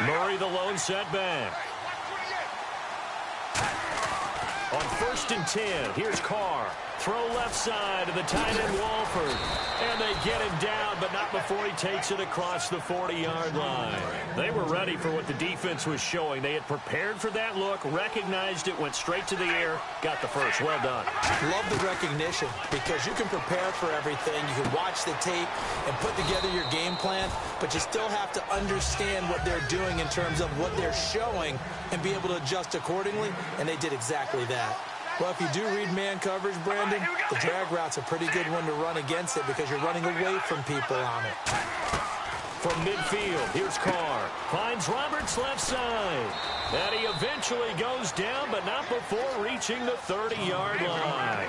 Murray the lone setback. On 1st and 10, here's Carr. Throw left side to the tight end Walford. And they get him down, but not before he takes it across the 40-yard line. They were ready for what the defense was showing. They had prepared for that look, recognized it, went straight to the air, got the first. Well done. Love the recognition because you can prepare for everything. You can watch the tape and put together your game plan, but you still have to understand what they're doing in terms of what they're showing and be able to adjust accordingly, and they did exactly that. Well, if you do read man coverage, Brandon, the drag route's a pretty good one to run against it because you're running away from people on it. From midfield, here's Carr. Finds Roberts left side. And he eventually goes down, but not before reaching the 30-yard line.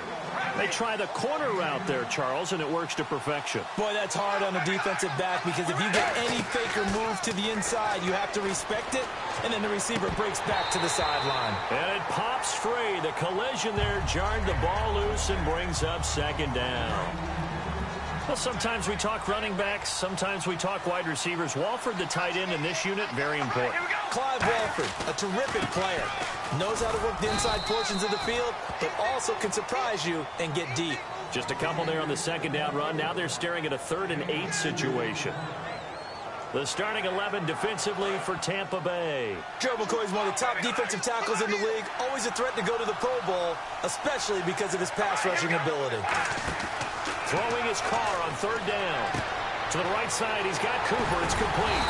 They try the corner route there, Charles, and it works to perfection. Boy, that's hard on the defensive back because if you get any fake or move to the inside, you have to respect it, and then the receiver breaks back to the sideline. And it pops free. The collision there jarred the ball loose and brings up 2nd down. Well, sometimes we talk running backs, sometimes we talk wide receivers. Walford, the tight end in this unit, very important. Clive Walford, a terrific player. Knows how to work the inside portions of the field, but also can surprise you and get deep. Just a couple there on the 2nd down run. Now they're staring at a 3rd and 8 situation. The starting 11 defensively for Tampa Bay. Joe McCoy is one of the top defensive tackles in the league. Always a threat to go to the Pro Bowl, especially because of his pass rushing ability. Throwing his Carr on 3rd down. To the right side, he's got Cooper. It's complete.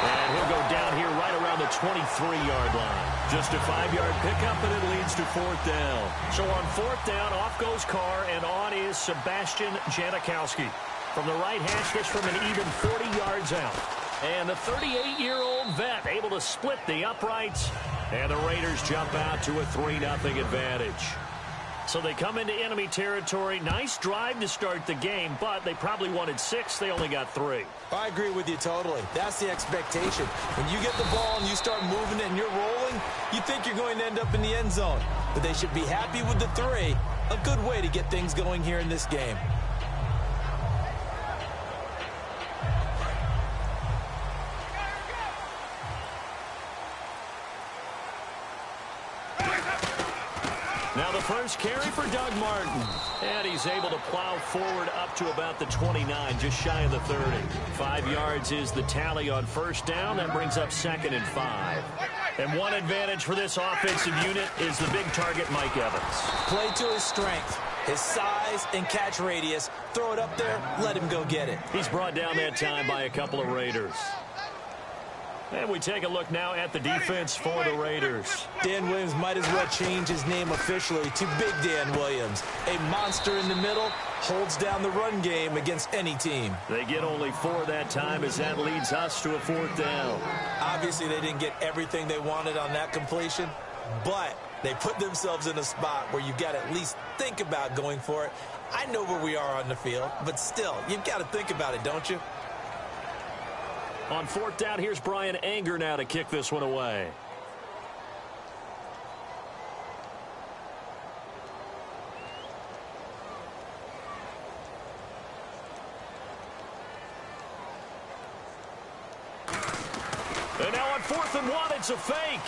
And he'll go down here right around the 23-yard line. Just a 5-yard pickup, and it leads to 4th down. So on 4th down, off goes Carr, and on is Sebastian Janikowski. From the right hash, this from an even 40 yards out. And the 38-year-old vet able to split the uprights. And the Raiders jump out to a 3-0 advantage. So they come into enemy territory. Nice drive to start the game, but they probably wanted 6. They only got 3. I agree with you totally. That's the expectation. When you get the ball and you start moving it and you're rolling, you think you're going to end up in the end zone. But they should be happy with the 3. A good way to get things going here in this game. Now the first carry for Doug Martin. And he's able to plow forward up to about the 29, just shy of the 30. 5 yards is the tally on 1st down. That brings up 2nd and 5. And one advantage for this offensive unit is the big target, Mike Evans. Play to his strength, his size and catch radius. Throw it up there, let him go get it. He's brought down that time by a couple of Raiders. And we take a look now at the defense for the Raiders. Dan Williams might as well change his name officially to Big Dan Williams. A monster in the middle, holds down the run game against any team. They get only 4 that time as that leads us to a 4th down. Obviously, they didn't get everything they wanted on that completion, but they put themselves in a spot where you've got to at least think about going for it. I know where we are on the field, but still, you've got to think about it, don't you? On 4th down, here's Brian Anger now to kick this one away. And now on 4th and 1, it's a fake.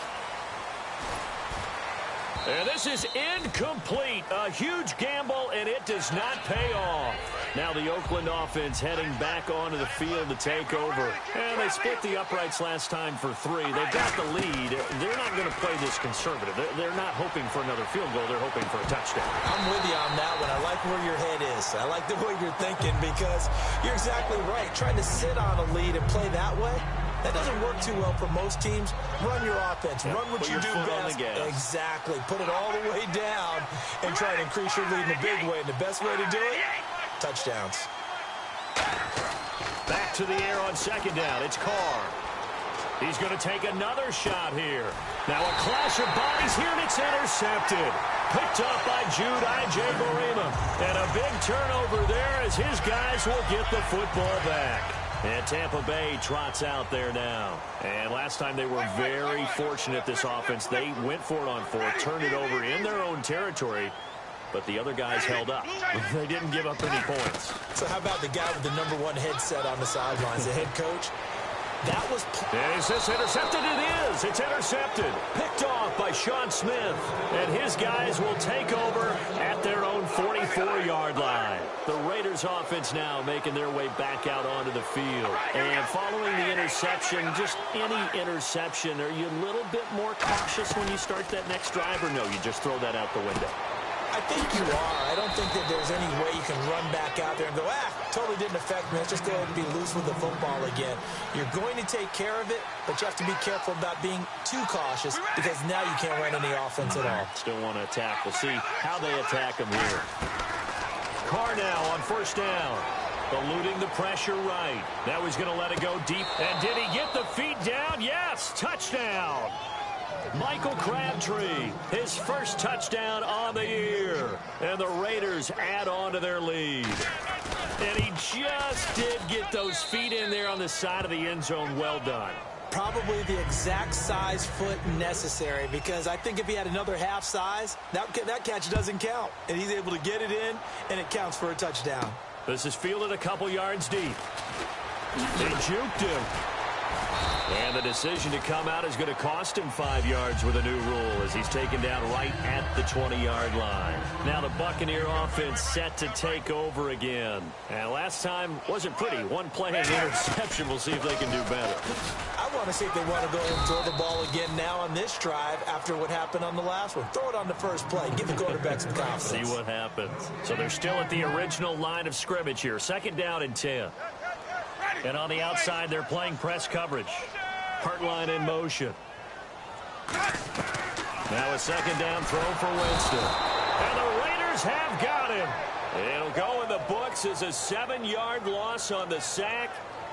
And this is incomplete. A huge gamble, and it does not pay off. Now the Oakland offense heading back onto the field to take over. And they split the uprights last time for 3. They've got the lead. They're not going to play this conservative. They're not hoping for another field goal. They're hoping for a touchdown. I'm with you on that one. I like where your head is. I like the way you're thinking because you're exactly right. Trying to sit on a lead and play that way, that doesn't work too well for most teams. Run your offense. Run what you do best. Exactly. Put it all the way down and try to increase your lead in a big way. And the best way to do it, touchdowns. Back to the air on 2nd down. It's Carr. He's going to take another shot here. Now a clash of bodies here, and it's intercepted. Picked up by Jude Ijagorima. And a big turnover there as his guys will get the football back. And Tampa Bay trots out there now. And last time they were very fortunate, this offense. They went for it on 4th, turned it over in their own territory, but the other guys held up. They didn't give up any points. So how about the guy with the #1 headset on the sidelines, the head coach? That was... Is this intercepted? It is. It's intercepted. Picked off by Sean Smith. And his guys will take over at their own 44-yard line. The Raiders offense now making their way back out onto the field. And following the interception, just any interception, are you a little bit more cautious when you start that next drive, or no, you just throw that out the window? I think you are. I don't think that there's any way you can run back out there and go, totally didn't affect me. Let's just go ahead and be loose with the football again. You're going to take care of it, but you have to be careful about being too cautious because now you can't run any offense at all. Still want to attack. We'll see how they attack them here. Carr now on first down. Eluding the pressure right. Now he's going to let it go deep. And did he get the feet down? Yes, touchdown. Michael Crabtree, his first touchdown on the year. And the Raiders add on to their lead. And he just did get those feet in there on the side of the end zone. Well done. Probably the exact size foot necessary, because I think if he had another half size, that catch doesn't count. And he's able to get it in, and it counts for a touchdown. This is fielded a couple yards deep. They juked him. And the decision to come out is going to cost him 5 yards with a new rule as he's taken down right at the 20-yard line. Now the Buccaneer offense set to take over again. And last time wasn't pretty. One play and interception. We'll see if they can do better. I want to see if they want to go and throw the ball again now on this drive after what happened on the last one. Throw it on the first play. Give the quarterback some confidence. See what happens. So they're still at the original line of scrimmage here. 2nd down and 10. And on the outside, they're playing press coverage. Hartline in motion. Now a 2nd down throw for Winston. And the Raiders have got him. It'll go in the books as a 7-yard loss on the sack.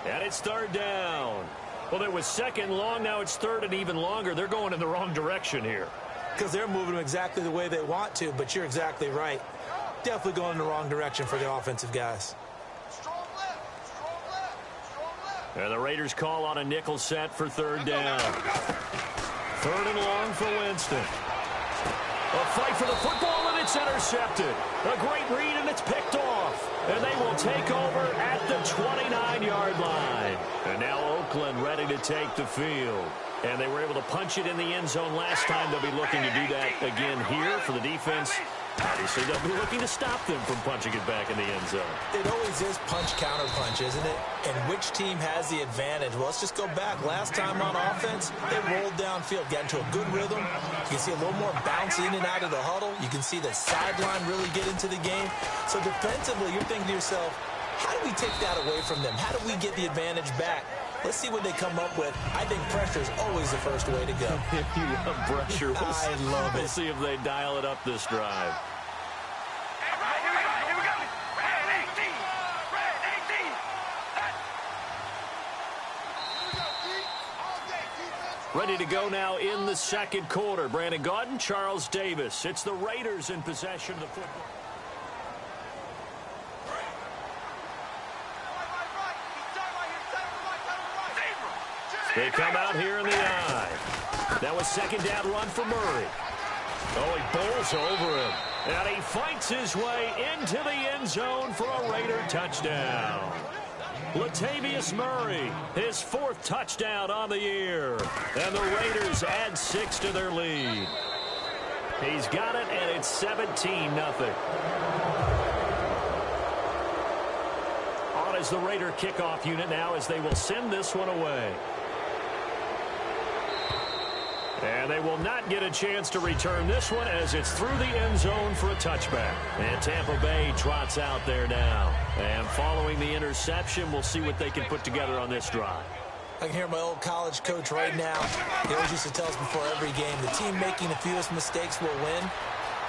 And it's 3rd down. Well, it was 2nd long. Now it's 3rd and even longer. They're going in the wrong direction here. Because they're moving them exactly the way they want to, but you're exactly right. Definitely going in the wrong direction for the offensive guys. And the Raiders call on a nickel set for 3rd down. 3rd and long for Winston. A fight for the football, and it's intercepted. A great read, and it's picked off. And they will take over at the 29-yard line. And now Oakland ready to take the field. And they were able to punch it in the end zone last time. They'll be looking to do that again here for the defense. Obviously, they'll be looking to stop them from punching it back in the end zone. It always is punch-counter-punch, isn't it? And which team has the advantage? Well, let's just go back. Last time on offense, they rolled downfield, got into a good rhythm. You can see a little more bounce in and out of the huddle. You can see the sideline really get into the game. So defensively, you're thinking to yourself, how do we take that away from them? How do we get the advantage back? Let's see what they come up with. I think pressure is always the first way to go. You love pressure. I love it. We'll see if they dial it up this drive. Ready to go now in the 2nd quarter. Brandon Gaudin, Charles Davis. It's the Raiders in possession of the football. They come out here in the eye. Now a 2nd down run for Murray. Oh, he bowls over him. And he fights his way into the end zone for a Raider touchdown. Latavius Murray, his 4th touchdown on the year. And the Raiders add 6 to their lead. He's got it, and it's 17-0. On is the Raider kickoff unit now as they will send this one away. And they will not get a chance to return this one as it's through the end zone for a touchback. And Tampa Bay trots out there now. And following the interception, we'll see what they can put together on this drive. I can hear my old college coach right now. He always used to tell us before every game, the team making the fewest mistakes will win.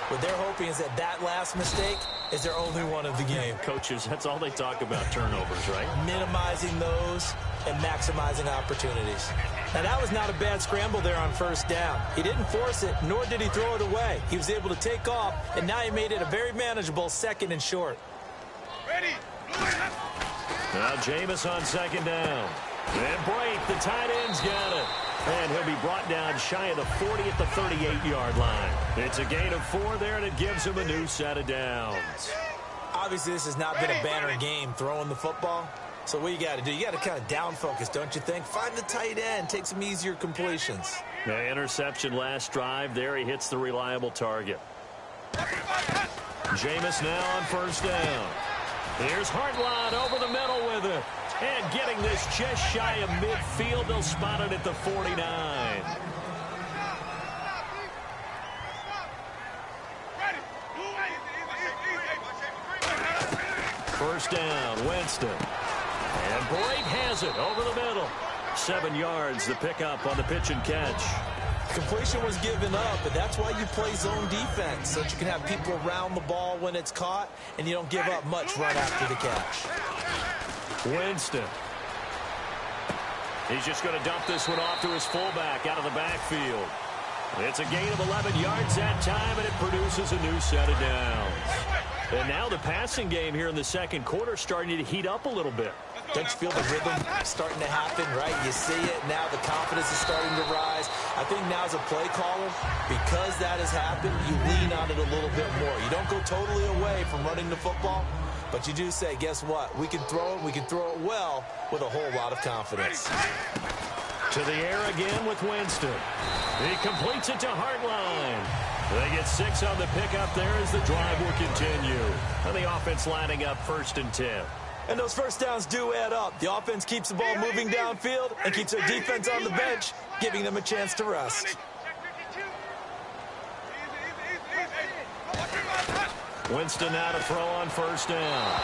What they're hoping is that that last mistake is their only one of the game. Coaches, that's all they talk about, turnovers, right? Minimizing those and maximizing opportunities. Now, that was not a bad scramble there on 1st down. He didn't force it, nor did he throw it away. He was able to take off, and now he made it a very manageable 2nd and short. Ready. Now Jameis on 2nd down. And Brate, the tight end's got it. And he'll be brought down shy of the 40 at the 38-yard line. It's a gain of 4 there, and it gives him a new set of downs. Obviously, this has not been a banner game throwing the football. So what you got to do, you got to kind of down focus, don't you think? Find the tight end, take some easier completions. The interception last drive. There he hits the reliable target. Jameis now on first down. Here's Hartline over the middle with it. And getting this just shy of midfield. They'll spot it at the 49. First down, Winston. And Brake has it over the middle. 7 yards, the pickup on the pitch and catch. Completion was given up, but that's why you play zone defense, so that you can have people around the ball when it's caught, and you don't give up much right after the catch. Winston. He's just going to dump this one off to his fullback out of the backfield. It's a gain of 11 yards that time, and it produces a new set of downs. And now the passing game here in the second quarter starting to heat up a little bit. Don't you feel the rhythm starting to happen, right? You see it now. The confidence is starting to rise. I think now as a play caller, because that has happened, you lean on it a little bit more. You don't go totally away from running the football, but you do say, guess what? We can throw it. We can throw it well with a whole lot of confidence. To the air again with Winston. He completes it to Hartline. They get 6 on the pickup there as the drive will continue. And the offense lining up 1st and 10. And those first downs do add up. The offense keeps the ball moving downfield and keeps their defense on the bench, giving them a chance to rest. Winston now to throw on first down.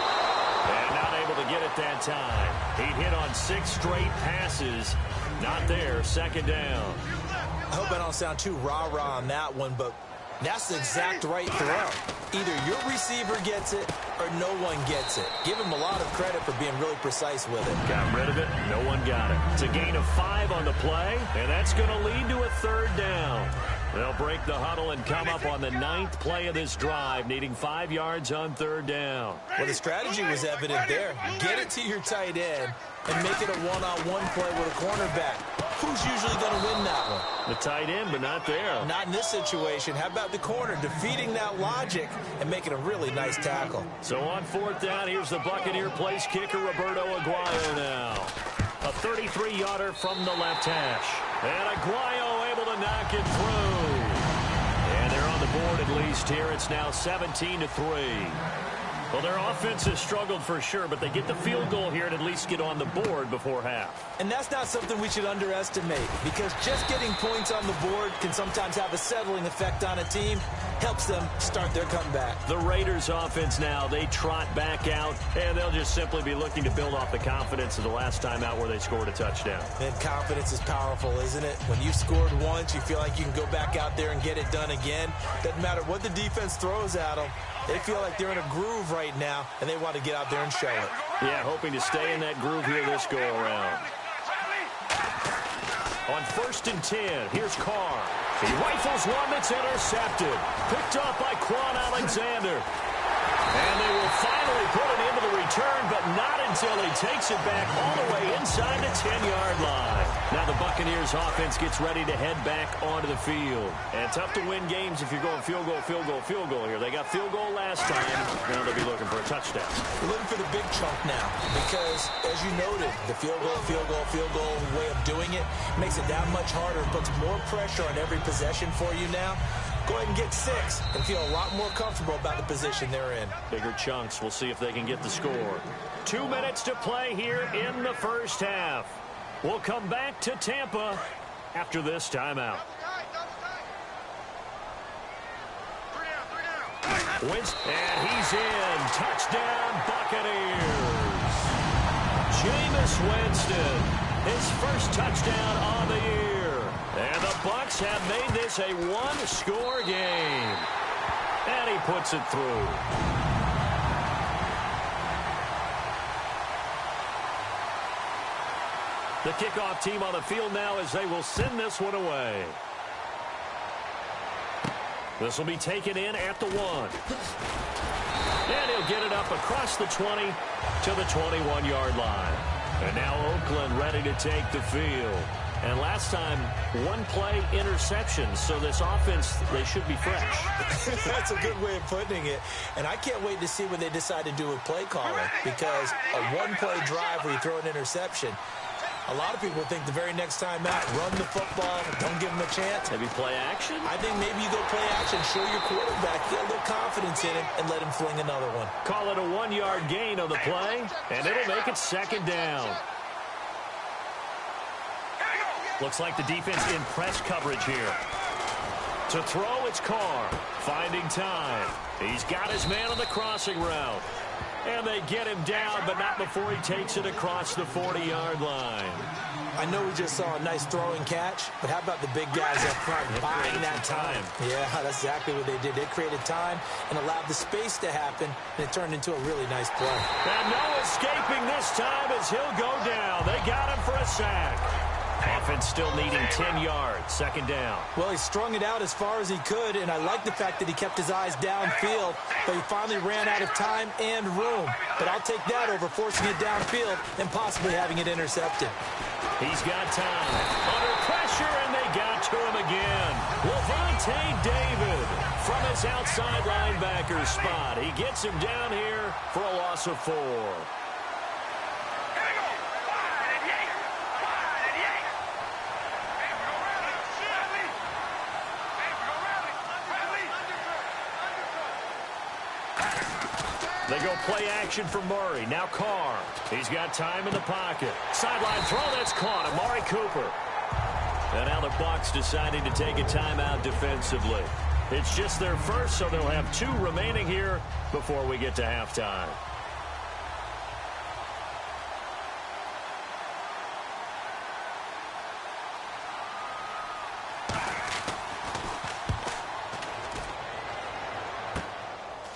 And not able to get it that time. He hit on 6 straight passes. Not there, 2nd down. I hope I don't sound too rah-rah on that one, but that's the exact right throw. Either your receiver gets it or no one gets it. Give him a lot of credit for being really precise with it. Got rid of it. No one got it. It's a gain of 5 on the play, and that's going to lead to a 3rd down. They'll break the huddle and come up on the 9th play of this drive, needing 5 yards on 3rd down. Well, the strategy was evident there. Get it to your tight end and make it a one-on-one play with a cornerback. Who's usually going to win that one? The tight end, but not there. Not in this situation. How about the corner defeating that logic and making a really nice tackle? So on 4th down, here's the Buccaneer place kicker, Roberto Aguayo now. A 33-yarder from the left hash. And Aguayo able to knock it through. And they're on the board at least here. It's now 17-3. Well, their offense has struggled for sure, but they get the field goal here and at least get on the board before half. And that's not something we should underestimate, because just getting points on the board can sometimes have a settling effect on a team. Helps them start their comeback. The Raiders offense now, they trot back out, and they'll just simply be looking to build off the confidence of the last time out where they scored a touchdown. And confidence is powerful, isn't it? When you've scored once, you feel like you can go back out there and get it done again. Doesn't matter what the defense throws at them. They feel like they're in a groove right now, and they want to get out there and show it. Yeah, hoping to stay in that groove here this go-around. On 1st and 10, here's Carr. He rifles one that's intercepted. Picked off by Quan Alexander. And they will finally put it into the return, but not until he takes it back all the way inside the 10-yard line. Now the Buccaneers offense gets ready to head back onto the field. And tough to win games if you're going field goal, field goal, field goal here. They got field goal last time. Now they'll be looking for a touchdown. We're looking for the big chunk now because, as you noted, the field goal way of doing it makes it that much harder and puts more pressure on every possession for you now. Go ahead and get 6 and feel a lot more comfortable about the position they're in. Bigger chunks. We'll see if they can get the score. 2 minutes to play here in the first half. We'll come back to Tampa after this timeout. And he's in. Touchdown, Buccaneers. Jameis Winston, his first touchdown on the year. And the Bucs have made this a one-score game. And he puts it through. The kickoff team on the field now as they will send this one away. This will be taken in at the 1. And he'll get it up across the 20 to the 21-yard line. And now Oakland ready to take the field. And last time, one play interception. So this offense, they should be fresh. That's a good way of putting it. And I can't wait to see what they decide to do with play calling, because a one-play drive where you throw an interception, a lot of people think the very next time out, run the football, don't give them a chance. Maybe play action? I think maybe you go play action, show your quarterback, get a little confidence in him, and let him fling another one. Call it a 1-yard gain on the play, and it'll make it second down. Looks like the defense in press coverage here. To throw, it's Carr. Finding time. He's got his man on the crossing route. And they get him down, but not before he takes it across the 40-yard line. I know we just saw a nice throwing catch, but how about the big guys up front buying that time? Yeah, that's exactly what they did. They created time and allowed the space to happen, and it turned into a really nice play. And no escaping this time as he'll go down. They got him for a sack. Offense still needing 10 yards, second down. Well, he strung it out as far as he could, and I like the fact that he kept his eyes downfield, but he finally ran out of time and room. But I'll take that over forcing it downfield and possibly having it intercepted. He's got time. Under pressure, and they got to him again. Levante David from his outside linebacker spot. He gets him down here for a loss of 4. They go play action for Murray. Now Carr. He's got time in the pocket. Sideline throw, that's caught. Amari Cooper. And now the Bucs deciding to take a timeout defensively. It's just their first, so they'll have 2 remaining here before we get to halftime.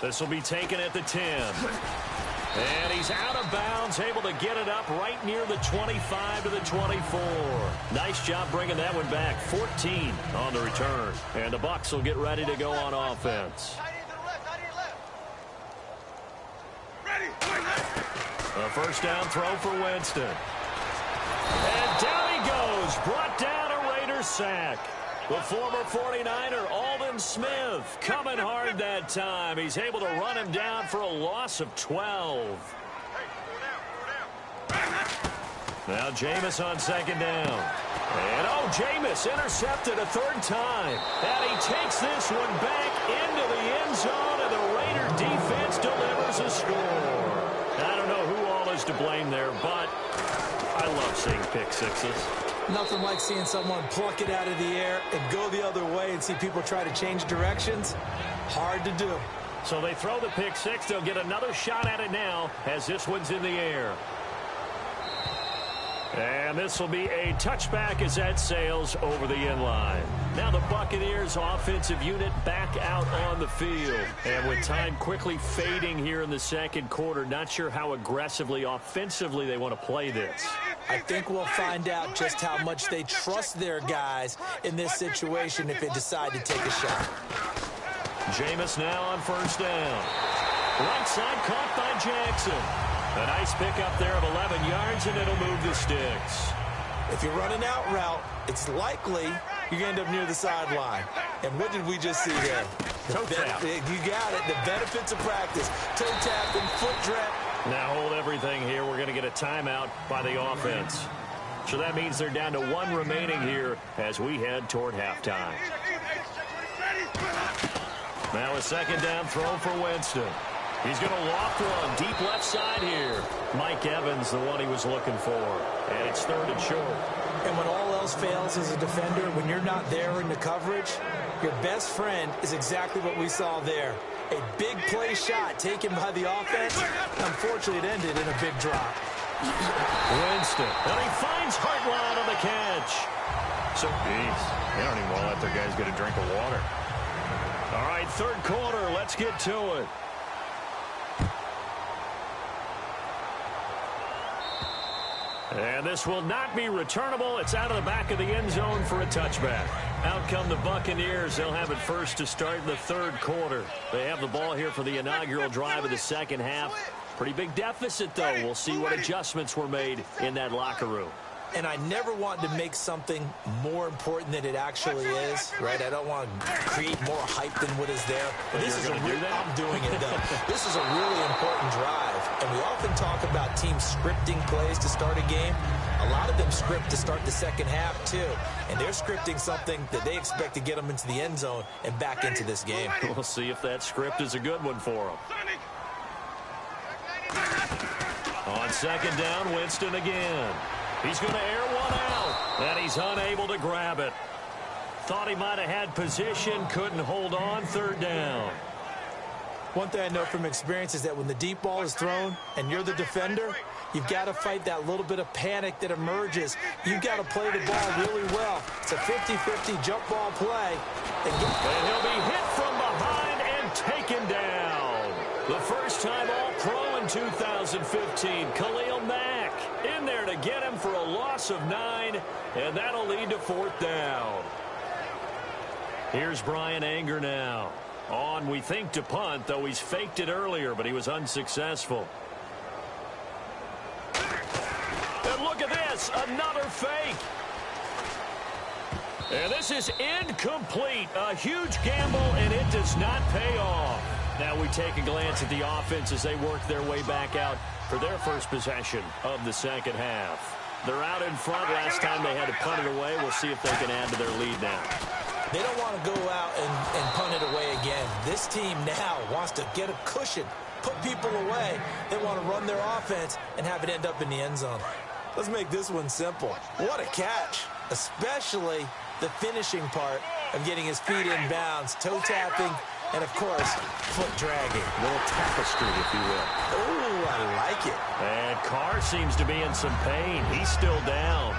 This will be taken at the 10. And he's out of bounds, able to get it up right near the 25 to the 24. Nice job bringing that one back. 14 on the return. And the Bucs will get ready to go on offense. A first down throw for Winston. And down he goes. Brought down a Raider sack. The former 49er, Aldon Smith, coming hard that time. He's able to run him down for a loss of 12. Now Jameis on second down. And, Jameis intercepted a 3rd time. And he takes this one back into the end zone, and the Raider defense delivers a score. I don't know who all is to blame there, but I love seeing pick sixes. Nothing like seeing someone pluck it out of the air and go the other way and see people try to change directions. Hard to do. So they throw the pick six. They'll get another shot at it now as this one's in the air. And this will be a touchback as that sails over the end line. Now the Buccaneers offensive unit back out on the field. And with time quickly fading here in the second quarter, not sure how aggressively, offensively they want to play this. I think we'll find out just how much they trust their guys in this situation if they decide to take a shot. Jameis now on first down. Right side caught by Jackson. A nice pickup there of 11 yards, and it'll move the sticks. If you're running out route, it's likely you're going to end up near the sideline. And what did we just see there? Toe tap. You got it. The benefits of practice. Toe tap and foot drag. Now hold everything here. We're going to get a timeout by the offense. So that means they're down to 1 remaining here as we head toward halftime. Now a second down throw for Winston. He's going to loft one deep left side here. Mike Evans, the one he was looking for. And it's 3rd and short. And when all else fails as a defender, when you're not there in the coverage, your best friend is exactly what we saw there. A big play shot taken by the offense. Unfortunately, it ended in a big drop. Winston. And he finds Hartline on the catch. So, geez, they don't even want to let their guys get a drink of water. All right, 3rd quarter. Let's get to it. And this will not be returnable. It's out of the back of the end zone for a touchback. Out come the Buccaneers. They'll have it first to start the 3rd quarter. They have the ball here for the inaugural drive of the second half. Pretty big deficit, though. We'll see what adjustments were made in that locker room. and I never want to make something more important than it actually is, right? I don't want to create more hype than what is there. But this is I'm doing it, though. This is a really important drive, and we often talk about teams scripting plays to start a game. A lot of them script to start the second half, too, and they're scripting something that they expect to get them into the end zone and back into this game. We'll see if that script is a good one for them. On second down, Winston again. He's going to air one out, and he's unable to grab it. Thought he might have had position, couldn't hold on, third down. One thing I know from experience is that when the deep ball is thrown and you're the defender, you've got to fight that little bit of panic that emerges. You've got to play the ball really well. It's a 50-50 jump ball play. And he'll be hit from behind and taken down. The first time All-Pro in 2015, Khalil Mack in there to get him for a loss of 9, and that'll lead to fourth down. Here's Brian Anger now. On, we think, to punt, though he's faked it earlier, but he was unsuccessful. And look at this, another fake. And this is incomplete. A huge gamble, and it does not pay off. Now we take a glance at the offense as they work their way back out for their first possession of the second half. They're out in front. Last time they had to punt it away. We'll see if they can add to their lead now. They don't want to go out and punt it away again. This team now wants to get a cushion, put people away. They want to run their offense and have it end up in the end zone. Let's make this one simple. What a catch, especially the finishing part of getting his feet in bounds, toe tapping, and, of course, foot dragging. A little tapestry, if you will. Ooh, I like it. And Carr seems to be in some pain. He's still down.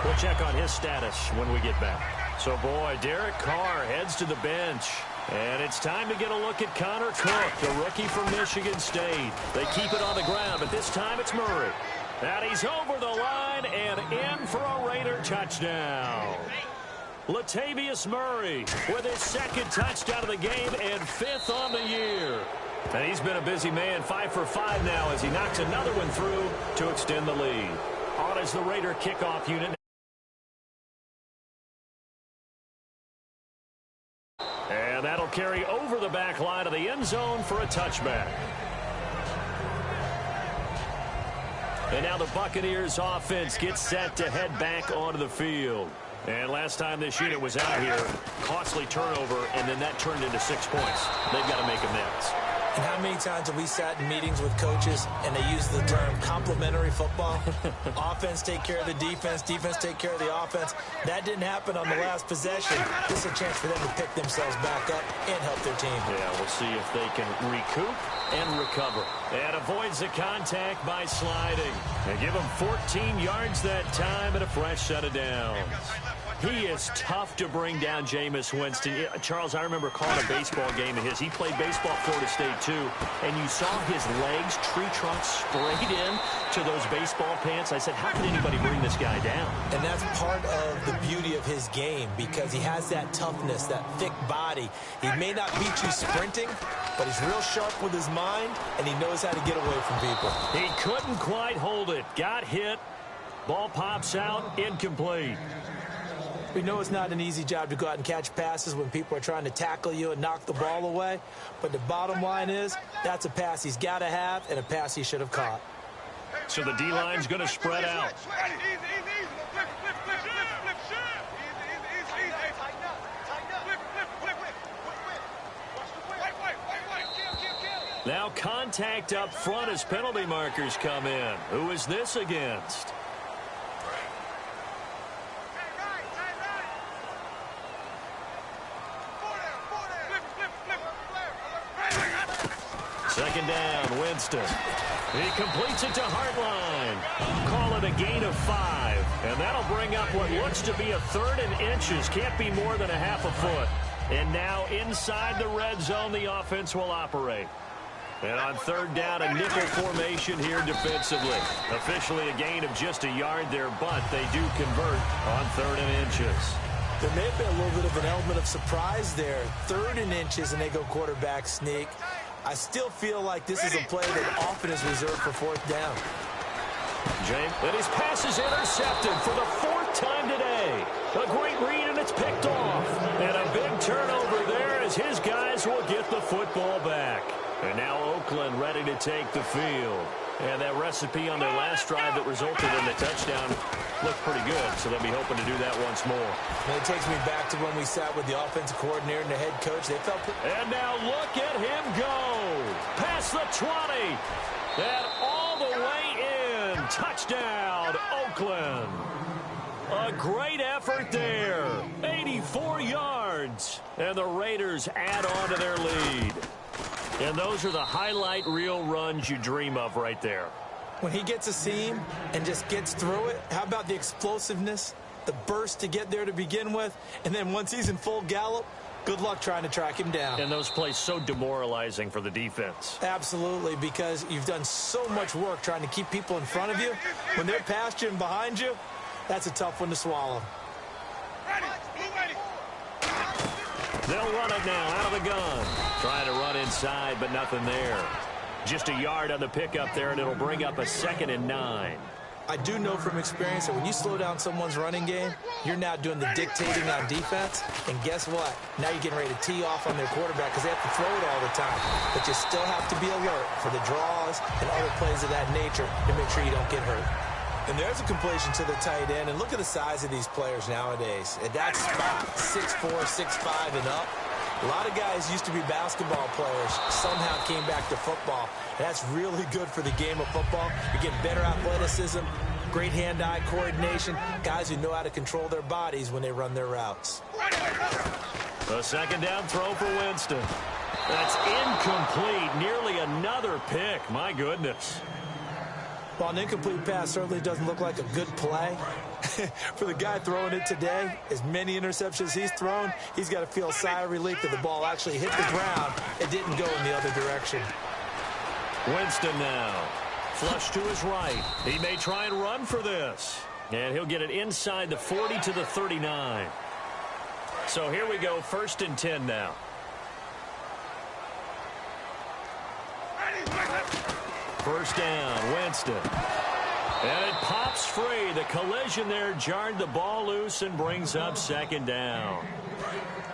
We'll check on his status when we get back. So, boy, Derek Carr heads to the bench. And it's time to get a look at Connor Cook, the rookie from Michigan State. They keep it on the ground, but this time it's Murray. And he's over the line and in for a Raider touchdown. Latavius Murray with his second touchdown of the game and 5th on the year. And he's been a busy man, 5 for 5 now as he knocks another one through to extend the lead. On is the Raider kickoff unit. And that'll carry over the back line of the end zone for a touchback. And now the Buccaneers offense gets set to head back onto the field. And last time this unit was out here, costly turnover, and then that turned into 6 points. They've got to make amends. And how many times have we sat in meetings with coaches and they use the term complementary football? Offense take care of the defense, defense take care of the offense. That didn't happen on the last possession. This is a chance for them to pick themselves back up and help their team. Yeah, we'll see if they can recoup and recover. And avoids the contact by sliding. They give him 14 yards that time and a fresh set of downs. He is tough to bring down, Jameis Winston. Charles, I remember calling a baseball game of his. He played baseball at Florida State, too. And you saw his legs, tree trunks sprayed in to those baseball pants. I said, how can anybody bring this guy down? And that's part of the beauty of his game because he has that toughness, that thick body. He may not beat you sprinting, but he's real sharp with his mind, and he knows how to get away from people. He couldn't quite hold it. Got hit. Ball pops out. Incomplete. We know it's not an easy job to go out and catch passes when people are trying to tackle you and knock the ball away. But the bottom line is that's a pass he's got to have and a pass he should have caught. So the D-line's going to spread out. Now contact up front as penalty markers come in. Who is this against? Second down, Winston. He completes it to Hartline. Call it a gain of 5. And that'll bring up what looks to be a 3rd and inches. Can't be more than a half a foot. And now inside the red zone, the offense will operate. And on 3rd down, a nickel formation here defensively. Officially a gain of just a yard there, but they do convert on 3rd and inches. There may have been a little bit of an element of surprise there. 3rd and inches, and they go quarterback sneak. I still feel like this is a play that often is reserved for 4th down. James. And his pass is intercepted for the 4th time today. A great read, and it's picked off. And a big turnover there as his guys will get the football back. And now Oakland ready to take the field. And that recipe on their last drive that resulted in the touchdown looked pretty good, so they'll be hoping to do that once more. And it takes me back to when we sat with the offensive coordinator and the head coach. They felt and now look at him go. Past the 20. And all the way in. Touchdown, Oakland. A great effort there. 84 yards. And the Raiders add on to their lead. And those are the highlight reel runs you dream of right there. When he gets a seam and just gets through it, how about the explosiveness, the burst to get there to begin with, and then once he's in full gallop, good luck trying to track him down. And those plays so demoralizing for the defense. Absolutely, because you've done so much work trying to keep people in front of you. When they're past you and behind you, that's a tough one to swallow. They'll run it now out of the gun. Trying to run inside, but nothing there. Just a yard on the pickup there, and it'll bring up a 2nd and 9. I do know from experience that when you slow down someone's running game, you're now doing the dictating on defense. And guess what? Now you're getting ready to tee off on their quarterback because they have to throw it all the time. But you still have to be alert for the draws and other plays of that nature to make sure you don't get hurt. And there's a completion to the tight end. And look at the size of these players nowadays. At that spot, 6'4", 6'5", and up. A lot of guys used to be basketball players, somehow came back to football. And that's really good for the game of football. You're getting better athleticism, great hand-eye coordination, guys who know how to control their bodies when they run their routes. A 2nd down throw for Winston. That's incomplete. Nearly another pick. My goodness. While an incomplete pass certainly doesn't look like a good play, for the guy throwing it today, as many interceptions he's thrown, he's got to feel a sigh of relief that the ball actually hit the ground and didn't go in the other direction. Winston now. Flush to his right. He may try and run for this. And he'll get it inside the 40 to the 39. So here we go, 1st and 10 now. First down, Winston. And it pops free. The collision there jarred the ball loose and brings up 2nd down.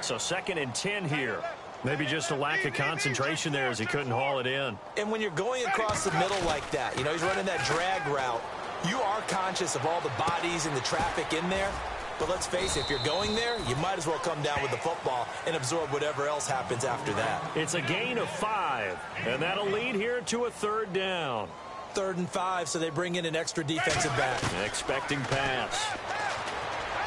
So 2nd and 10 here. Maybe just a lack of concentration there as he couldn't haul it in. And when you're going across the middle like that, you know, he's running that drag route, you are conscious of all the bodies and the traffic in there. But let's face it, if you're going there, you might as well come down with the football and absorb whatever else happens after that. It's a gain of 5, and that'll lead here to a 3rd down. 3rd and 5, so they bring in an extra defensive back. Expecting pass.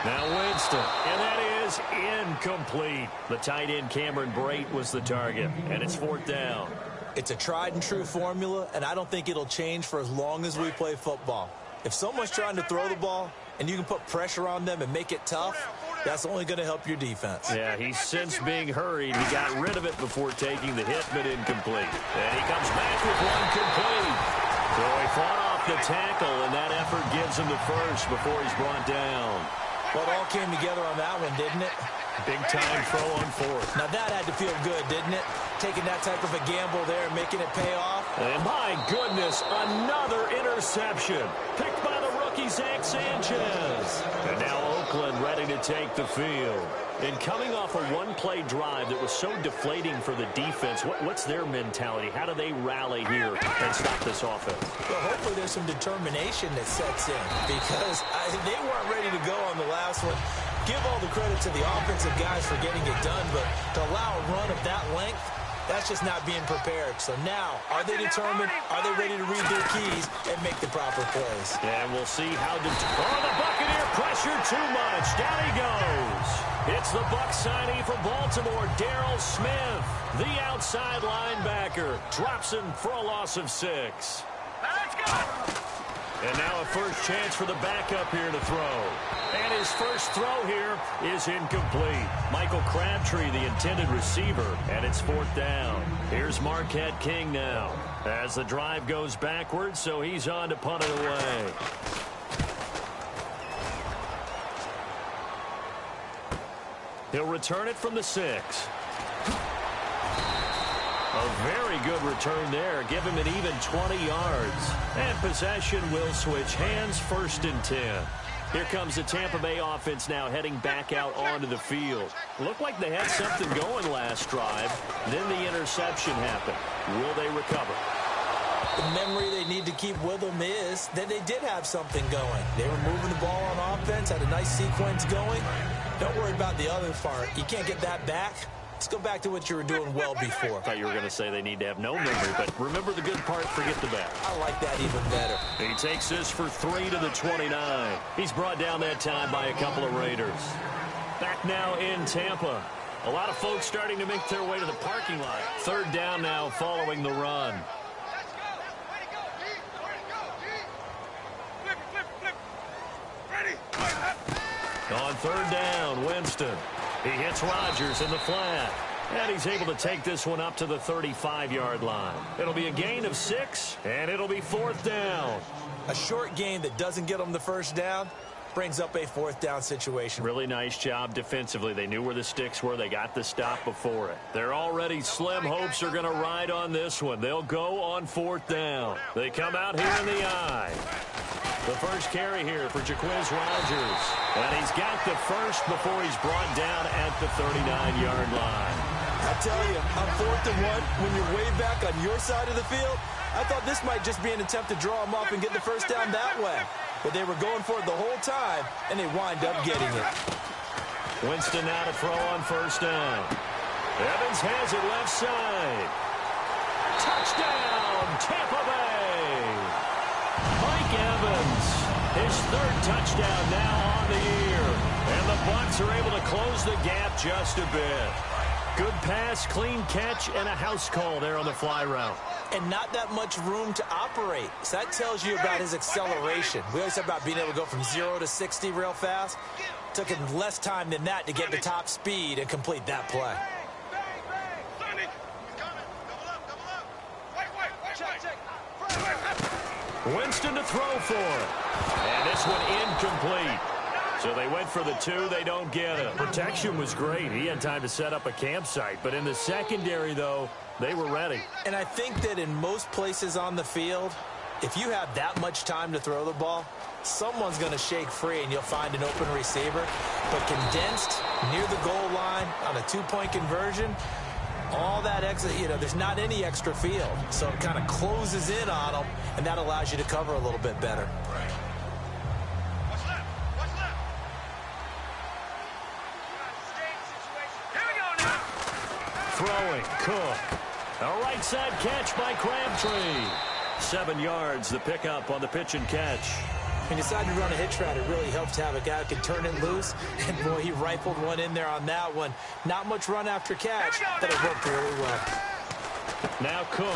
Now Winston, and that is incomplete. The tight end Cameron Brate was the target, and it's 4th down. It's a tried and true formula, and I don't think it'll change for as long as we play football. If someone's trying to throw the ball and you can put pressure on them and make it tough, that's only going to help your defense. Yeah, he's since being hurried. He got rid of it before taking the hit, but incomplete. And he comes back with one complete. So he fought off the tackle, and that effort gives him the first before he's brought down. Well, it all came together on that one, didn't it? Big-time throw on 4th. Now, that had to feel good, didn't it? Taking that type of a gamble there and making it pay off. And my goodness, another interception. Picked by the rookie, Zach Sanchez. And now Oakland ready to take the field. And coming off a one-play drive that was so deflating for the defense, what's their mentality? How do they rally here and stop this offense? Well, hopefully there's some determination that sets in because they weren't ready to go on the last one. Give all the credit to the offensive guys for getting it done, but to allow a run of that length, that's just not being prepared. So now, are they determined? Are they ready to read their keys and make the proper plays? And we'll see how the Buccaneer pressure too much. Down he goes. It's the Buck signee for Baltimore, Darryl Smith. The outside linebacker drops him for a loss of 6. Let's go. And now a first chance for the backup here to throw. And his first throw here is incomplete. Michael Crabtree, the intended receiver, and it's 4th down. Here's Marquette King now as the drive goes backwards, so he's on to punt it away. He'll return it from the 6. A very good return there. Give him an even 20 yards. And possession will switch hands, 1st and 10. Here comes the Tampa Bay offense now heading back out onto the field. Looked like they had something going last drive. Then the interception happened. Will they recover? The memory they need to keep with them is that they did have something going. They were moving the ball on offense, had a nice sequence going. Don't worry about the other part. You can't get that back. Let's go back to what you were doing well before. I thought you were going to say they need to have no memory, but remember the good part, forget the bad. I like that even better. He takes this for 3 to the 29. He's brought down that time by a couple of Raiders. Back now in Tampa. A lot of folks starting to make their way to the parking lot. 3rd down now following the run. On 3rd down, Winston. He hits Rodgers in the flat. And he's able to take this one up to the 35-yard line. It'll be a gain of 6, and it'll be 4th down. A short gain that doesn't get them the 1st down brings up a 4th down situation. Really nice job defensively. They knew where the sticks were. They got the stop before it. Their already slim hopes are going to ride on this one. They'll go on 4th down. They come out here in the eye. The first carry here for Jaquiz Rodgers. And he's got the first before he's brought down at the 39-yard line. I tell you, on 4th and 1, when you're way back on your side of the field, I thought this might just be an attempt to draw him up and get the 1st down that way. But they were going for it the whole time, and they wind up getting it. Winston now to throw on 1st down. Evans has it left side. Touchdown, Tampa Bay. Mike Evans, his 3rd touchdown now on the year. And the Bucs are able to close the gap just a bit. Good pass, clean catch, and a house call there on the fly route. And not that much room to operate. So that tells you about his acceleration. We always talk about being able to go from 0 to 60 real fast. Took him less time than that to get the top speed and complete that play. Winston to throw for it. And this one incomplete. So they went for the 2. They don't get it. Protection was great. He had time to set up a campsite. But in the secondary, though, they were ready. And I think that in most places on the field, if you have that much time to throw the ball, someone's going to shake free and you'll find an open receiver. But condensed near the goal line on a 2-point conversion, all that extra, there's not any extra field. So it kind of closes in on them, and that allows you to cover a little bit better. Throwing, Cook. A right side catch by Crabtree. 7 yards, the pickup on the pitch and catch. When you decide to run a hitch route, it really helps to have a guy who can turn it loose. And, boy, he rifled one in there on that one. Not much run after catch, but it worked really well. Now Cook.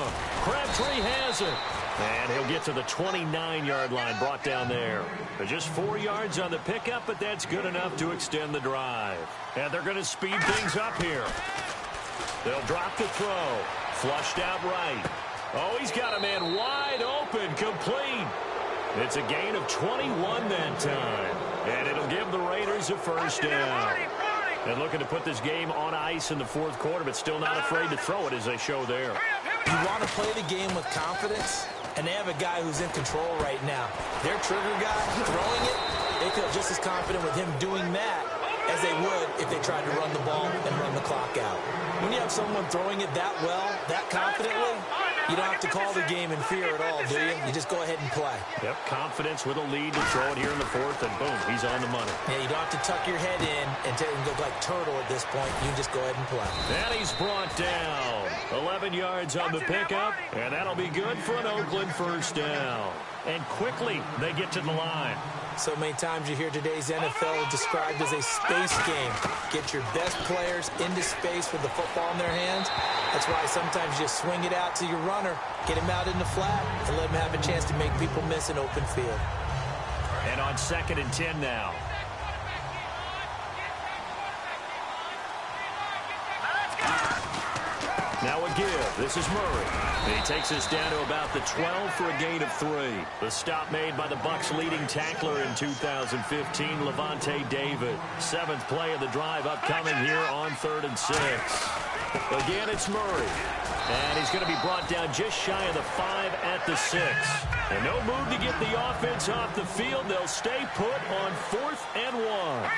Crabtree has it. And he'll get to the 29-yard line, brought down there. Just 4 yards on the pickup, but that's good enough to extend the drive. And they're going to speed things up here. They'll drop the throw. Flushed out right. Oh, he's got a man wide open, complete. It's a gain of 21 that time. And it'll give the Raiders a 1st down. And looking to put this game on ice in the 4th quarter, but still not afraid to throw it as they show there. You want to play the game with confidence, and they have a guy who's in control right now. Their trigger guy throwing it, they feel just as confident with him doing that as they would if they tried to run the ball and run the clock out. When you have someone throwing it that well, that confidently, you don't have to call the game in fear at all, do you? You just go ahead and play. Yep, confidence with a lead to throw it here in the 4th, and boom, he's on the money. Yeah, you don't have to tuck your head in and go like turtle at this point. You just go ahead and play. And he's brought down. 11 yards on the pickup, and that'll be good for an Oakland 1st down. And quickly, they get to the line. So many times you hear today's NFL described as a space game. Get your best players into space with the football in their hands. That's why sometimes you swing it out to your runner, get him out in the flat, and let him have a chance to make people miss an open field. And on 2nd and 10 now. Now a give. This is Murray. He takes us down to about the 12 for a gain of 3. The stop made by the Bucs' leading tackler in 2015, Levante David. 7th play of the drive upcoming here on 3rd and 6. Again, it's Murray. And he's going to be brought down just shy of the 5 at the 6. And no move to get the offense off the field. They'll stay put on 4th and 1.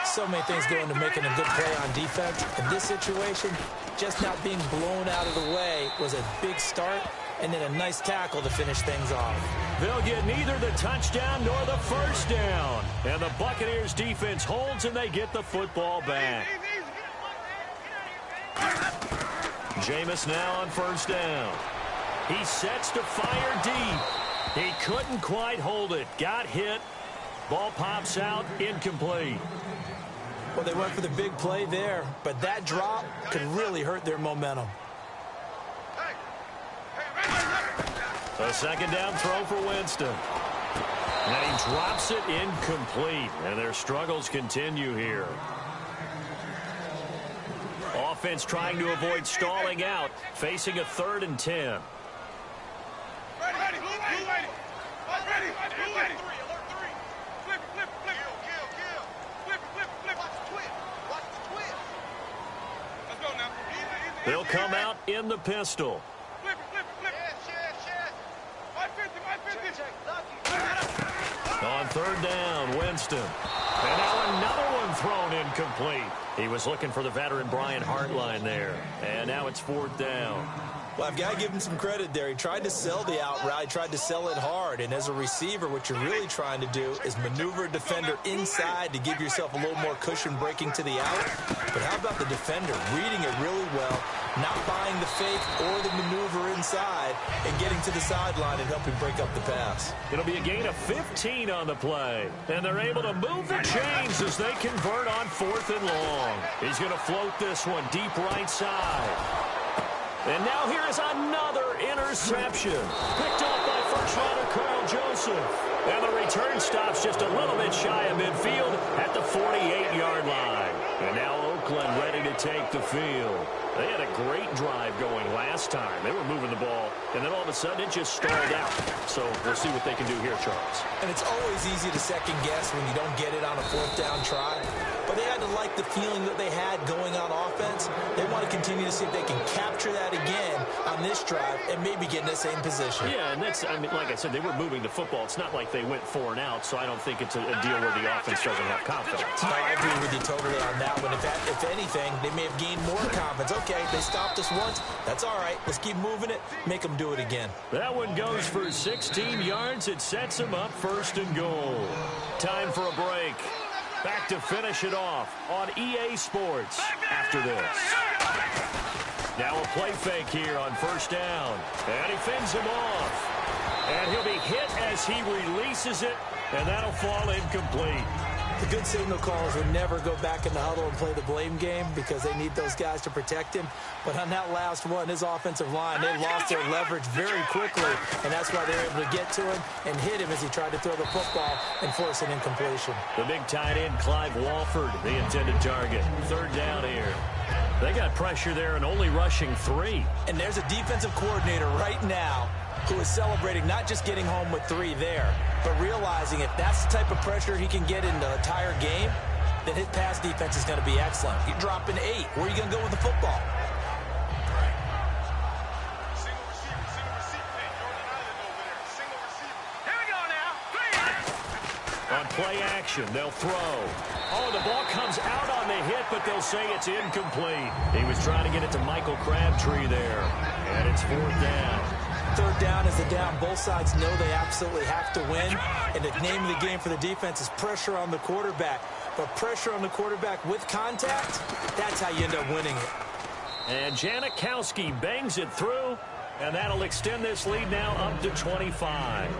So many things go into making a good play on defense. In this situation, just not being blown out of the way was a big start, and then a nice tackle to finish things off. They'll get neither the touchdown nor the first down. And the Buccaneers defense holds, and they get the football back. Jameis now on first down. He sets to fire deep. He couldn't quite hold it. Got hit. Ball pops out, incomplete. Well, they went for the big play there, but that drop could really hurt their momentum. A second down throw for Winston. And he drops it incomplete. And their struggles continue here. Offense trying to avoid stalling out, facing a 3rd and 10. They'll come out in the pistol. On 3rd down, Winston. And now another one thrown incomplete. He was looking for the veteran Brian Hartline there. And now it's 4th down. Well, I've got to give him some credit there. He tried to sell the out route, tried to sell it hard. And as a receiver, what you're really trying to do is maneuver a defender inside to give yourself a little more cushion breaking to the out. But how about the defender reading it really well, not buying the fake or the maneuver inside, and getting to the sideline and helping break up the pass. It'll be a gain of 15 on the play. And they're able to move the chains as they convert on 4th and long. He's going to float this one deep right side. And now here is another interception. Picked off by first-rounder Carl Joseph. And the return stops just a little bit shy of midfield at the 48-yard line. And now Oakland ready to take the field. They had a great drive going last time. They were moving the ball, and then all of a sudden it just stalled out. So we'll see what they can do here, Charles. And it's always easy to second-guess when you don't get it on a 4th down try. But they had to like the feeling that they had going on offense. They want to continue to see if they can capture that again on this drive and maybe get in the same position. Yeah, and that's, I mean, like I said, they were moving the football. It's not like they went 4 and out, so I don't think it's a deal where the offense doesn't have confidence. No, I agree with you totally on that one. If anything, they may have gained more confidence. Okay, they stopped us once. That's all right. Let's keep moving it. Make them do it again. That one goes for 16 yards. It sets them up 1st and goal. Time for a break. Back to finish it off on EA Sports after this. Now a play fake here on 1st down. And he fends him off. And he'll be hit as he releases it. And that'll fall incomplete. The good signal callers would never go back in the huddle and play the blame game because they need those guys to protect him. But on that last one, his offensive line, they lost their leverage very quickly, and that's why they were able to get to him and hit him as he tried to throw the football and force an incompletion. The big tight end, Clive Walford, the intended target. 3rd down here. They got pressure there and only rushing 3. And there's a defensive coordinator right now who is celebrating not just getting home with 3 there, but realizing if that's the type of pressure he can get in the entire game, then his pass defense is going to be excellent. You're dropping 8. Where are you going to go with the football? On play action, they'll throw. Oh, the ball comes out on the hit, but they'll say it's incomplete. He was trying to get it to Michael Crabtree there, and it's 4th down. 3rd down is the down. Both sides know they absolutely have to win. And the name of the game for the defense is pressure on the quarterback. But pressure on the quarterback with contact, that's how you end up winning it. And Janikowski bangs it through, and that'll extend this lead now up to 25.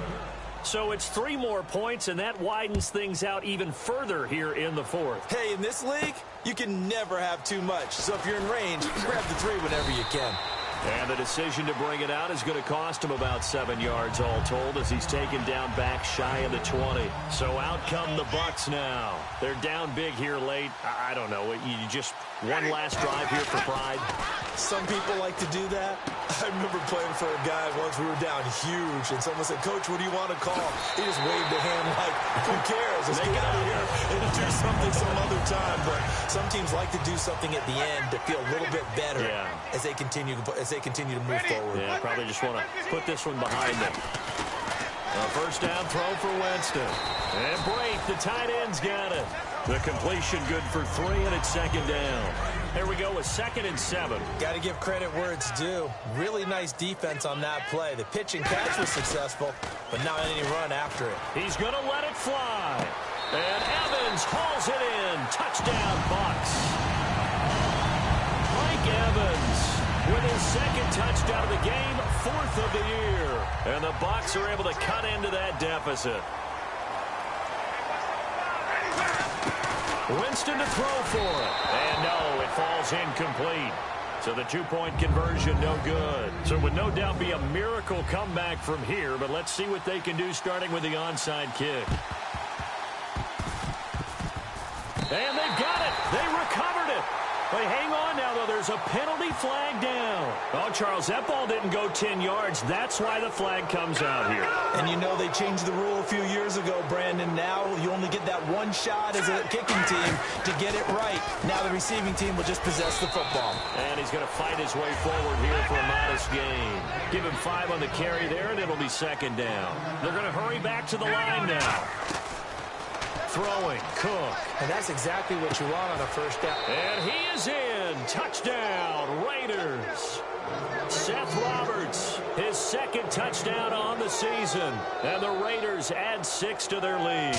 So it's 3 more points, and that widens things out even further here in the 4th. Hey, in this league, you can never have too much. So if you're in range, grab the 3 whenever you can. And the decision to bring it out is going to cost him about 7 yards all told as he's taken down back shy of the 20. So out come the Bucs now. They're down big here late. I don't know. You just one last drive here for pride. Some people like to do that. I remember playing for a guy once. We were down huge, and someone said, "Coach, what do you want to call?" He just waved a hand like, "Who cares? Let's get out of here and do something some other time." But some teams like to do something at the end to feel a little bit better as they continue to move forward. Yeah, probably just want to put this one behind them. A first down throw for Winston. And Brate, the tight end's got it. The completion good for 3, and it's second down. Here we go with 2nd and 7. Got to give credit where it's due. Really nice defense on that play. The pitch and catch was successful, but not any run after it. He's going to let it fly. And Evans hauls it in. Touchdown, Bucs. Mike Evans with his 2nd touchdown of the game, 4th of the year. And the Bucs are able to cut into that deficit. Winston to throw for it. And no, it falls incomplete. So the 2-point conversion, no good. So it would no doubt be a miracle comeback from here, but let's see what they can do starting with the onside kick. And they've got it. They recovered it. They hang on now, though. There's a penalty flag down. Oh, Charles, that ball didn't go 10 yards. That's why the flag comes out here. And you know they changed the rule a few years ago, Brandon. Now you only get that one shot as a kicking team to get it right. Now the receiving team will just possess the football. And he's going to fight his way forward here for a modest gain. Give him 5 on the carry there, and it'll be second down. They're going to hurry back to the line now. Throwing, Cook. And that's exactly what you want on a first down. And he is in. Touchdown, Raiders. Seth Roberts, his 2nd touchdown on the season. And the Raiders add 6 to their lead.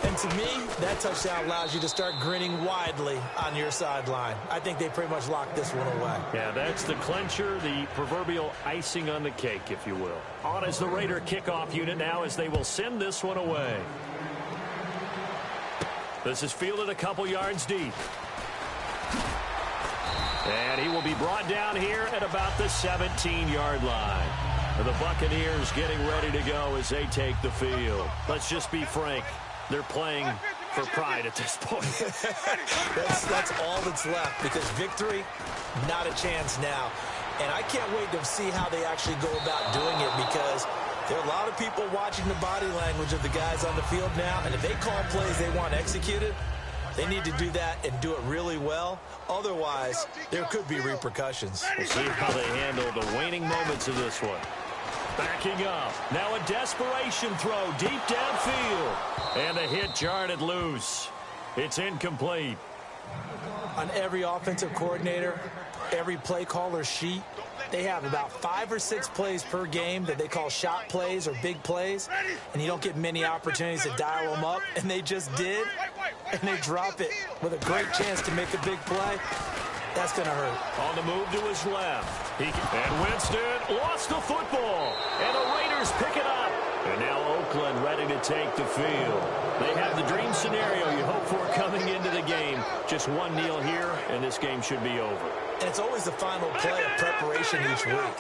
And to me, that touchdown allows you to start grinning widely on your sideline. I think they pretty much locked this one away. Yeah, that's the clincher, the proverbial icing on the cake, if you will. On as the Raider kickoff unit now as they will send this one away. This is fielded a couple yards deep. And he will be brought down here at about the 17-yard line. The Buccaneers getting ready to go as they take the field. Let's just be frank. They're playing for pride at this point. that's all that's left, because victory, not a chance now. And I can't wait to see how they actually go about doing it, because there are a lot of people watching the body language of the guys on the field now, and if they call plays they want executed, they need to do that and do it really well. Otherwise, there could be repercussions. We'll see how they handle the waning moments of this one. Backing up. Now a desperation throw deep downfield. And a hit jarred it loose. It's incomplete. On every offensive coordinator, every play caller's sheet, they have about 5 or 6 plays per game that they call shot plays or big plays, and you don't get many opportunities to dial them up, and they just did, and they drop it with a great chance to make a big play. That's going to hurt. On the move to his left. And Winston lost the football, and the Raiders pick it up. And now Oakland ready to take the field. They have the dream scenario you hope for coming into the game. Just one kneel here, and this game should be over. And it's always the final play of preparation each week.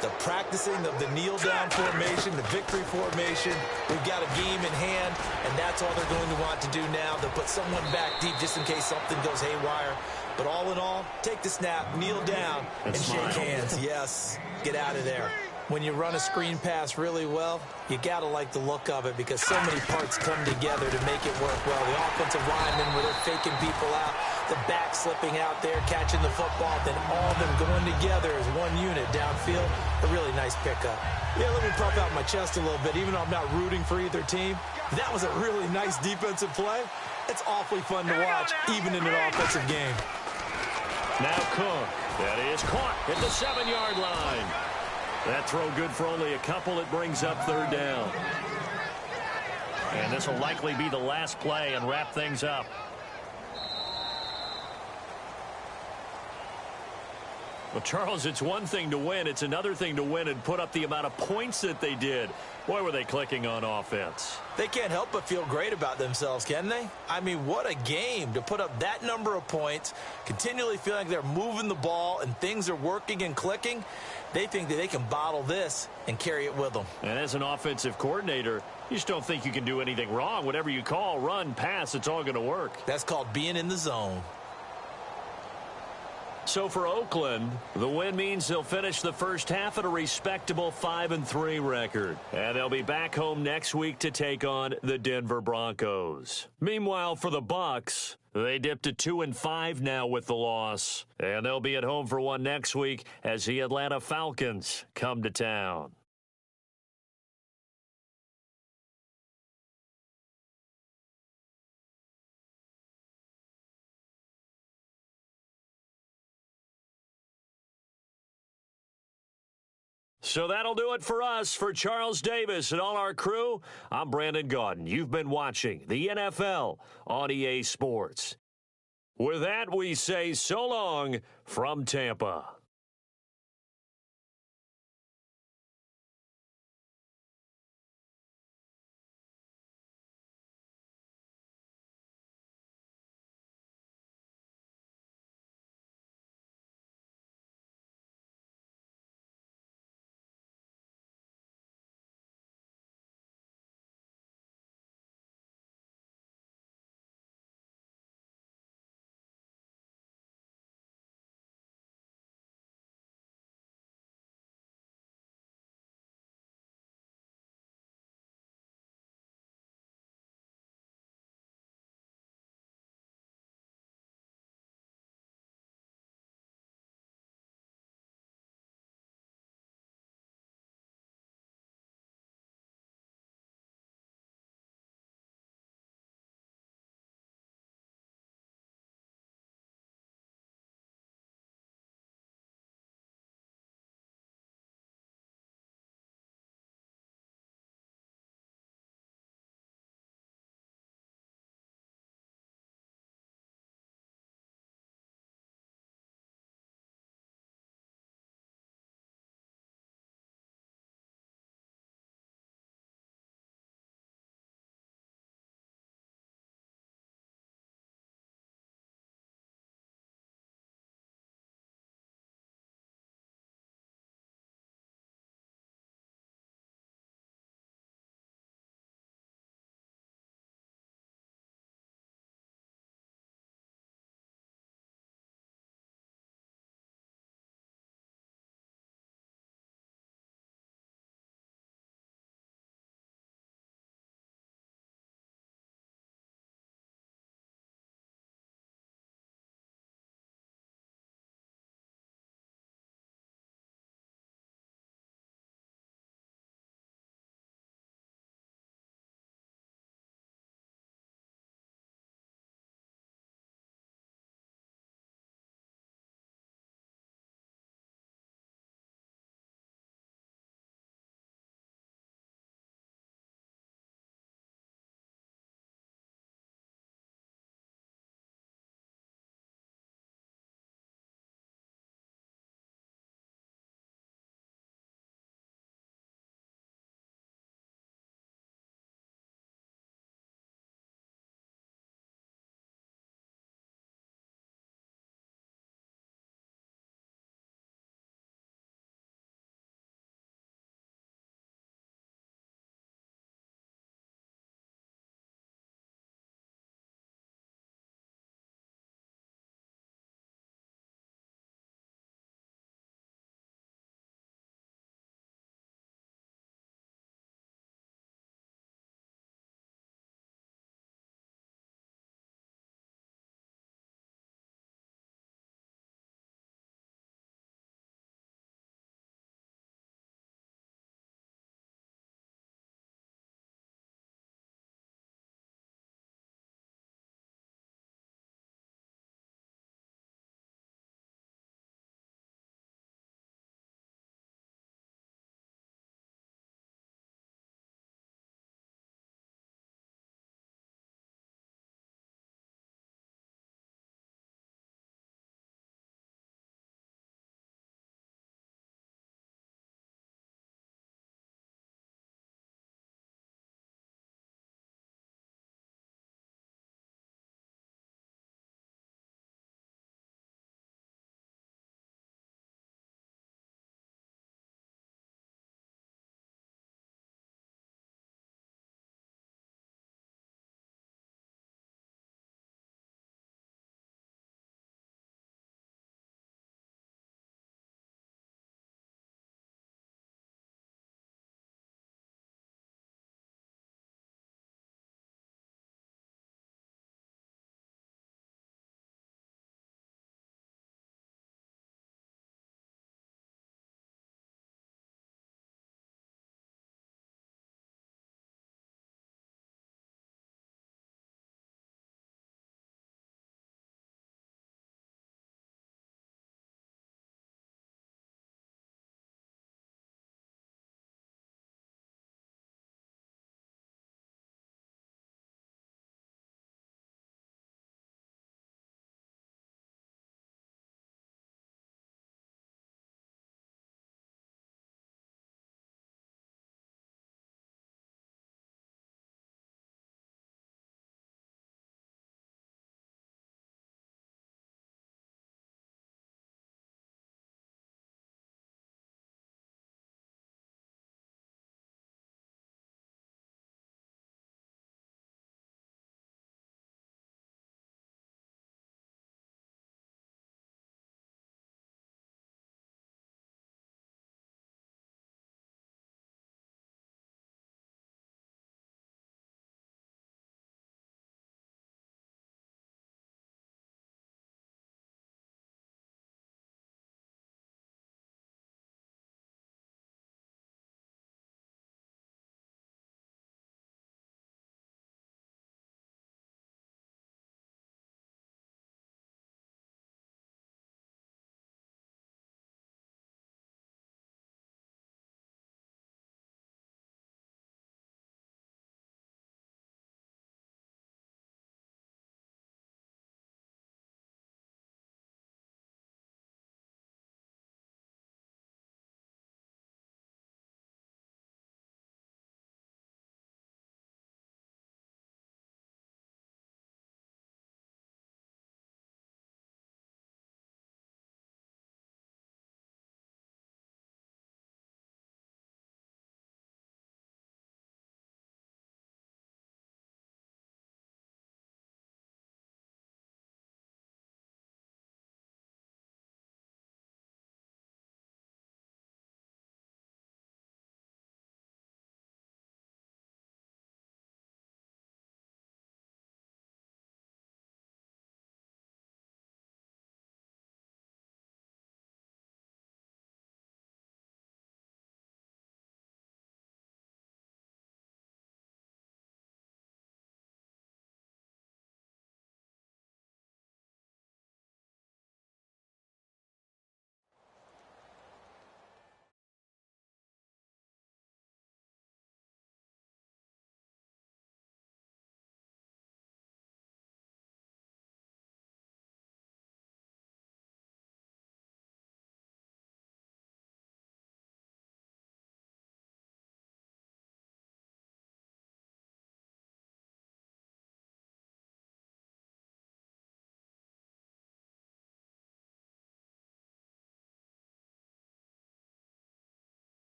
The practicing of the kneel-down formation, the victory formation. We've got a game in hand, and that's all they're going to want to do now. They'll put someone back deep just in case something goes haywire. But all in all, take the snap, kneel down, and shake hands. Yes, get out of there. When you run a screen pass really well, you got to like the look of it, because so many parts come together to make it work well. The offensive linemen, where they're faking people out, the back slipping out there, catching the football, then all of them going together as one unit downfield. A really nice pickup. Yeah, let me puff out my chest a little bit, even though I'm not rooting for either team. That was a really nice defensive play. It's awfully fun to watch, even in an offensive game. Now Cook. That is caught at the 7-yard line. That throw good for only a couple. It brings up third down. And this will likely be the last play and wrap things up. Well, Charles, it's one thing to win. It's another thing to win and put up the amount of points that they did. Boy, were they clicking on offense. They can't help but feel great about themselves, can they? I mean, what a game to put up that number of points, continually feeling like they're moving the ball and things are working and clicking. They think that they can bottle this and carry it with them. And as an offensive coordinator, you just don't think you can do anything wrong. Whatever you call, run, pass, it's all going to work. That's called being in the zone. So for Oakland, the win means they'll finish the first half at a respectable 5-3 record. And they'll be back home next week to take on the Denver Broncos. Meanwhile, for the Bucs, they dipped to 2-5 now with the loss. And they'll be at home for one next week as the Atlanta Falcons come to town. So that'll do it for us. For Charles Davis and all our crew, I'm Brandon Gaudin. You've been watching the NFL on EA Sports. With that, we say so long from Tampa.